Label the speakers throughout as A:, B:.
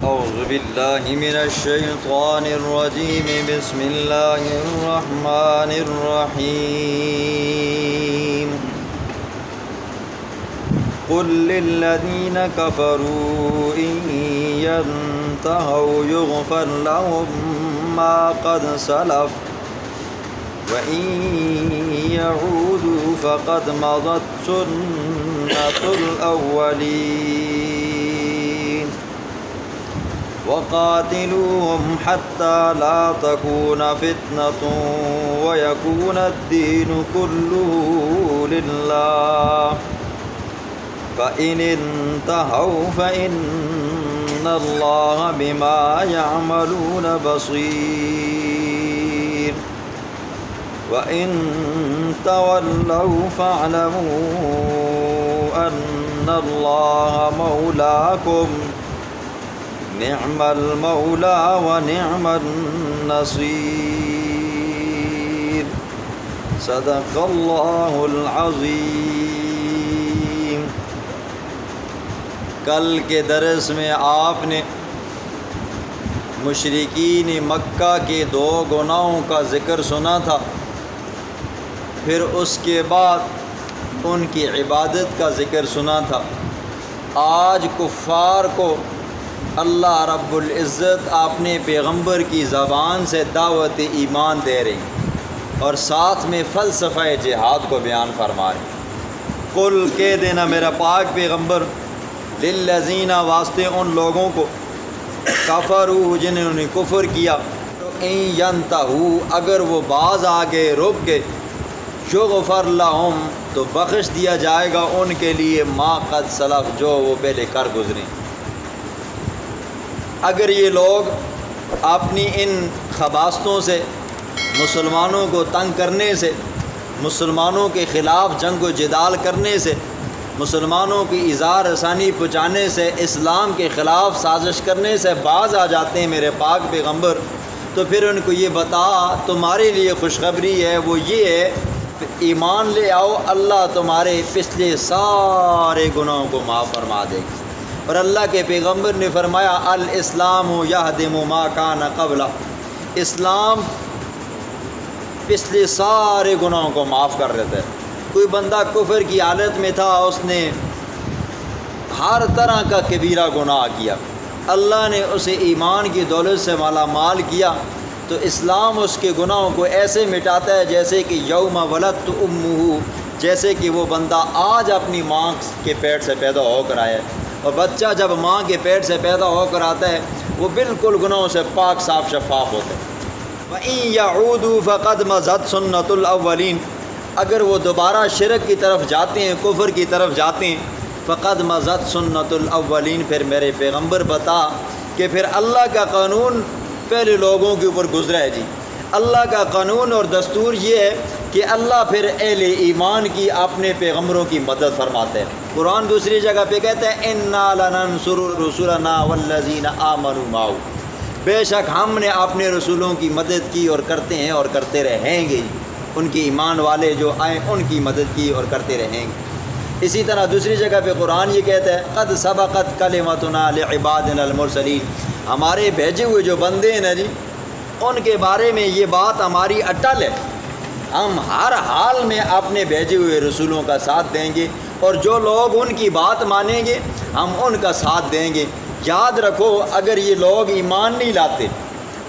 A: أعوذ بالله من الشيطان الرجيم. بسم الله الرحمن الرحيم. قل للذين كفروا إن ينتهوا يغفر لهم ما قد سلف وإن يعودوا فقد مضت سنة الأولين وقاتلوهم حتى لا تكون فتنة ويكون الدين كله لله فإن انتهوا فإن الله بما يعملون بصير وإن تولوا فاعلموا أن الله مولاكم نعم المولى ونعم النصير. صدق اللہ العظیم. کل کے درس میں آپ نے مشرکین مکہ کے 2 گناہوں کا ذکر سنا تھا، پھر اس کے بعد ان کی عبادت کا ذکر سنا تھا. آج کفار کو اللہ رب العزت اپنے پیغمبر کی زبان سے دعوت ایمان دے رہے ہیں اور ساتھ میں فلسفہ جہاد کو بیان فرما رہے ہیں. قل کہہ دینا میرا پاک پیغمبر، للذین واسطے ان لوگوں کو کفروا جنہوں نے کفر کیا، تو ان ینتہوا اگر وہ باز آ گئے، رک گئے، یغفر لہم تو بخش دیا جائے گا ان کے لیے ما قد سلف جو وہ پہلے کر گزریں. اگر یہ لوگ اپنی ان خباستوں سے، مسلمانوں کو تنگ کرنے سے، مسلمانوں کے خلاف جنگ و جدال کرنے سے، مسلمانوں کی اظہار رسانی پہنچانے سے، اسلام کے خلاف سازش کرنے سے باز آ جاتے ہیں میرے پاک پیغمبر، تو پھر ان کو یہ بتا تمہارے لیے خوشخبری ہے، وہ یہ ہے ایمان لے آؤ، اللہ تمہارے پچھلے سارے گناہوں کو معاف فرما دے گا. اور اللہ کے پیغمبر نے فرمایا الاسلام یہدم ما کان قبلہ، اسلام پچھلے سارے گناہوں کو معاف کر دیتا ہے. کوئی بندہ کفر کی حالت میں تھا، اس نے ہر طرح کا کبیرہ گناہ کیا، اللہ نے اسے ایمان کی دولت سے مالا مال کیا، تو اسلام اس کے گناہوں کو ایسے مٹاتا ہے جیسے کہ یوم ولدت امہ، جیسے کہ وہ بندہ آج اپنی ماں کے پیٹ سے پیدا ہو کر آیا ہے. اور بچہ جب ماں کے پیٹ سے پیدا ہو کر آتا ہے وہ بالکل گناہوں سے پاک صاف شفاف ہوتا ہے. وَإِن يَعُودُوا فَقَدْ مَضَتْ سُنَّةُ الْأَوَّلِينَ اگر وہ دوبارہ شرک کی طرف جاتے ہیں، کفر کی طرف جاتے ہیں، فَقَدْ مَضَتْ سُنَّةُ الْأَوَّلِينَ پھر میرے پیغمبر بتا کہ پھر اللہ کا قانون پہلے لوگوں کے اوپر گزرا ہے. جی اللہ کا قانون اور دستور یہ ہے کہ اللہ پھر اہل ایمان کی اپنے پیغمبروں کی مدد فرماتے ہیں. قرآن دوسری جگہ پہ کہتا ہے اِنَّا لَنَنْصُرُ رُسُلَنَا وَالَّذِينَ آمَنُوا مَعَهُ، بے شک ہم نے اپنے رسولوں کی مدد کی اور کرتے ہیں اور کرتے رہیں گے. ان کی ایمان والے جو آئیں ان کی مدد کی اور کرتے رہیں گے. اسی طرح دوسری جگہ پہ قرآن یہ کہتا ہے قد سبقت کلمتنا لعبادنا المرسلین، ہمارے بھیجے ہوئے جو بندے ہیں نا جی، ان کے بارے میں یہ بات ہماری اٹل ہے، ہم ہر حال میں اپنے بھیجے ہوئے رسولوں کا ساتھ دیں گے، اور جو لوگ ان کی بات مانیں گے ہم ان کا ساتھ دیں گے. یاد رکھو اگر یہ لوگ ایمان نہیں لاتے،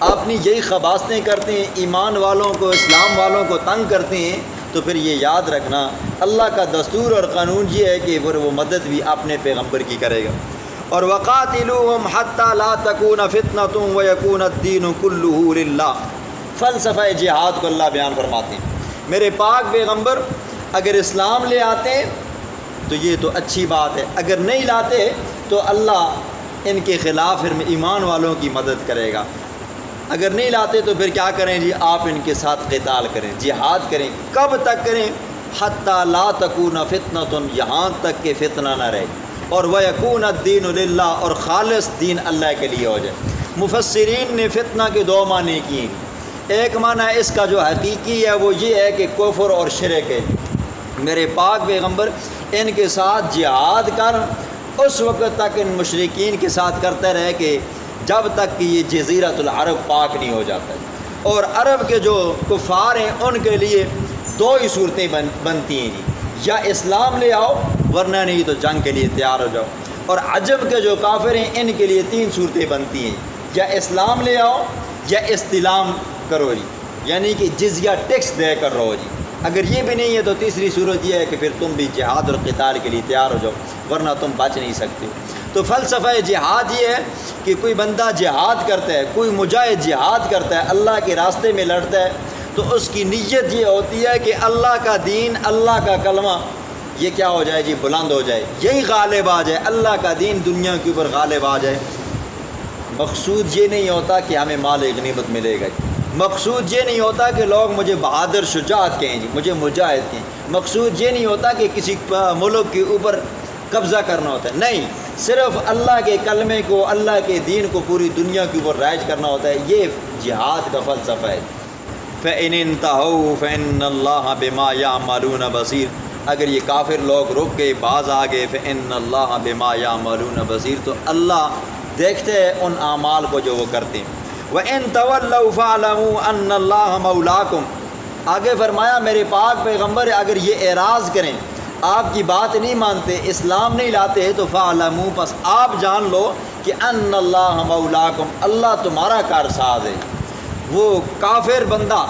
A: اپنی یہی خباستیں کرتے ہیں، ایمان والوں کو، اسلام والوں کو تنگ کرتے ہیں، تو پھر یہ یاد رکھنا اللہ کا دستور اور قانون یہ ہے کہ پھر وہ مدد بھی اپنے پیغمبر کی کرے گا. اور وَقَاتِلُوهُمْ حَتَّى لَا تَكُونَ فِتْنَةٌ وَيَكُونَ الدِّينُ كُلُّهُ لِلَّهِ. فلسفہ جہاد کو اللہ بیان فرماتے ہیں. میرے پاک پیغمبر اگر اسلام لے آتے ہیں تو یہ تو اچھی بات ہے، اگر نہیں لاتے تو اللہ ان کے خلاف پھر ایمان والوں کی مدد کرے گا. اگر نہیں لاتے تو پھر کیا کریں جی، آپ ان کے ساتھ قتال کریں، جہاد کریں. کب تک کریں؟ حَتَّى لَا تَكُونَ فِتْنَةٌ، یہاں تک کہ فتنہ نہ رہے، اور وَيَكُونَ الدِّينُ لِلَّهِ، اور خالص دین اللہ کے لیے ہو جائے. مفسرین نے فتنہ کے 2 معنی کیے. ایک معنی اس کا جو حقیقی ہے وہ یہ ہے کہ کفر اور شرک ہے. میرے پاک پیغمبر ان کے ساتھ جہاد کر اس وقت تک ان مشرکین کے ساتھ کرتے رہے کہ جب تک کہ یہ جزیرۃ العرب پاک نہیں ہو جاتا ہے۔ اور عرب کے جو کفار ہیں ان کے لیے دو ہی صورتیں بنتی ہیں جی، یا اسلام لے آؤ ورنہ نہیں تو جنگ کے لیے تیار ہو جاؤ۔ اور عجب کے جو کافر ہیں ان کے لیے تین صورتیں بنتی ہیں، یا اسلام لے آؤ یا استلام کرو جی، یعنی کہ جزیہ ٹیکس دے کر رہو جی۔ اگر یہ بھی نہیں ہے تو تیسری صورت یہ ہے کہ پھر تم بھی جہاد اور قتال کے لیے تیار ہو جاؤ ورنہ تم بچ نہیں سکتے۔ تو فلسفہ جہاد یہ ہے کہ کوئی بندہ جہاد کرتا ہے، کوئی مجاہد جہاد کرتا ہے، اللہ کے راستے میں لڑتا ہے، تو اس کی نیت یہ ہوتی ہے کہ اللہ کا دین، اللہ کا کلمہ یہ کیا ہو جائے جی، بلند ہو جائے، یہی غالب آ جائے، اللہ کا دین دنیا کے اوپر غالب آ جائے۔ مقصود یہ نہیں ہوتا کہ ہمیں مال غنیمت ملے گا، مقصود یہ نہیں ہوتا کہ لوگ مجھے بہادر شجاعت کہیں جی، مجھے مجاہد کہیں، مقصود یہ نہیں ہوتا کہ کسی ملک کے اوپر قبضہ کرنا ہوتا ہے، نہیں، صرف اللہ کے کلمے کو، اللہ کے دین کو پوری دنیا کے اوپر رائج کرنا ہوتا ہے۔ یہ جہاد کا فلسفہ ہے۔ فَإِنِ انْتَهَوْا فَإِنَّ اللَّهَ بِمَا يَعْمَلُونَ بَصِيرٌ، اگر یہ کافر لوگ رک گئے، باز آ گئے، فَإِنَّ اللَّهَ بِمَا يَعْمَلُونَ بَصِيرٌ، تو اللہ دیکھتے ہیں ان اعمال کو جو وہ کرتے ہیں۔ وَإِن تَوَلَّوْا فَاعْلَمُوا أَنَّ اللَّهَ مَوْلَاكُمْ، آگے فرمایا میرے پاک پیغمبر اگر یہ اعراض کریں، آپ کی بات نہیں مانتے، اسلام نہیں لاتے، تو فَاعْلَمُوا، پس آپ جان لو کہ أَنَّ اللَّهَ مَوْلَاكُمْ، اللہ تمہارا کارساز ہے۔ وہ کافر بندہ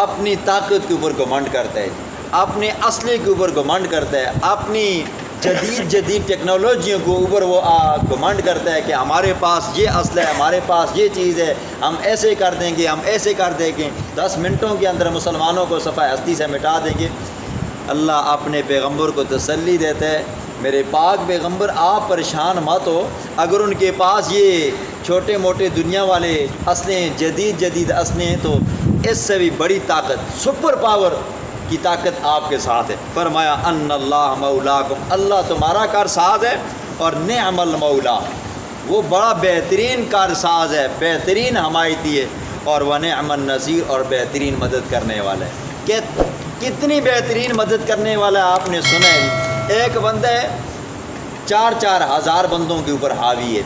A: اپنی طاقت کے اوپر گھمنڈ کرتا ہے، اپنے اسلحے کے اوپر گھمنڈ کرتا ہے، اپنی جدید ٹیکنالوجیوں کے اوپر وہ گھمنڈ کرتا ہے کہ ہمارے پاس یہ اسلحہ ہے، ہمارے پاس یہ چیز ہے، ہم ایسے کر دیں گے، ہم ایسے کر دیں گے، 10 منٹوں کے اندر مسلمانوں کو صفحہ ہستی سے مٹا دیں گے۔ اللہ اپنے پیغمبر کو تسلی دیتا ہے، میرے پاک پیغمبر آپ پریشان مت ہو، اگر ان کے پاس یہ چھوٹے موٹے دنیا والے اسلحے، جدید اسلحے ہیں، تو اس سے بھی بڑی طاقت، سپر پاور کی طاقت آپ کے ساتھ ہے۔ فرمایا ان اللہ مولاکم، اللہ تمہارا کارساز ہے، اور نعم المولا، وہ بڑا بہترین کارساز ہے، بہترین حمایتی ہے، اور ونعم النصیر، اور بہترین مدد کرنے والا ہے۔ کہ کتنی بہترین مدد کرنے والا ہے آپ نے سنا ہے، ایک بندہ ہے 4 ہزار بندوں کے اوپر حاوی ہے،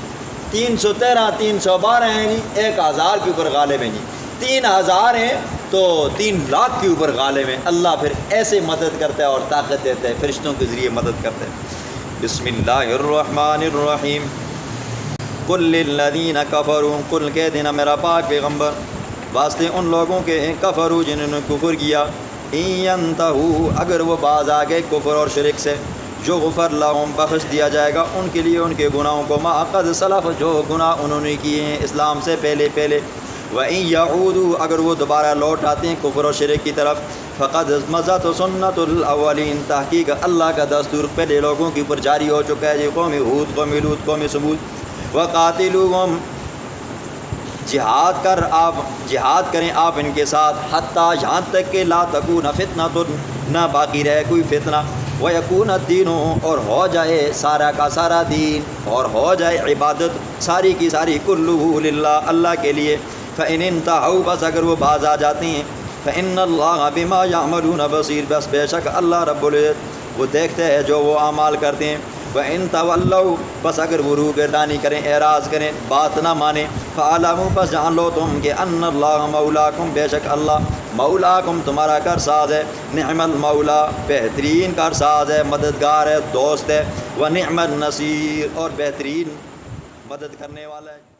A: 313 312 ہیں جی، 1000 کے اوپر غالب ہیں جی، 3000 ہیں تو 3 لاکھ کے اوپر غالب ہیں۔ اللہ پھر ایسے مدد کرتا ہے اور طاقت دیتا ہے، فرشتوں کے ذریعے مدد کرتا ہے۔ بسم اللہ الرحمن الرحیم۔ قل للذین کفروا، قل کہہ دینا میرا پاک پیغمبر واسطے ان لوگوں کے ہیں کفروا جنہوں نے کفر کیا، ان ینتہوا، اگر وہ باز آ گئے کفر اور شرک سے، یغفر لہم، بخش دیا جائے گا ان کے لیے ان کے گناہوں کو، ما قد سلف، جو گناہ انہوں نے کیے ہیں اسلام سے پہلے۔ وَإِن يَعُودُوا، اگر وہ دوبارہ لوٹ آتے ہیں کفر و شرک کی طرف، فقد مضت سنت الاولین، تحقیق اللہ کا دستور پہلے لوگوں کے اوپر جاری ہو چکا ہے، قوم ہود، قوم لوط، قوم ثمود۔ وَقَاتِلُوهُمْ، جہاد کریں آپ ان کے ساتھ، حتیٰ یہاں تک کہ لا تکون فتنۃ، نہ باقی رہے کوئی فتنہ، وَيَكُونَ الدِّينُ، اور ہو جائے سارا کا سارا دین، اور ہو جائے عبادت ساری کی ساری، کلہ للہ، اللہ کے لیے۔ فَإِنِ انْتَهَوْا، بس اگر وہ باز آ جاتے ہیں، فَإِنَّ اللَّهَ بِمَا يَعْمَلُونَ بَصِيرٌ، بس بے شک اللہ رب العزت وہ دیکھتے ہیں جو وہ اعمال کرتے ہیں۔ وَإِن تَوَلَّوْا، بس اگر وہ روگردانی کریں، اعراض کریں، بات نہ مانیں، فَاعْلَمُوا، بس جان لو تم کہ ان اللہ مولاکم، بے شک اللہ مولاکم تمہارا کارساز ہے، نعم المولا، بہترین کارساز ہے، مددگار ہے، دوست ہے، ونعم النصیر، اور بہترین مدد کرنے والا ہے۔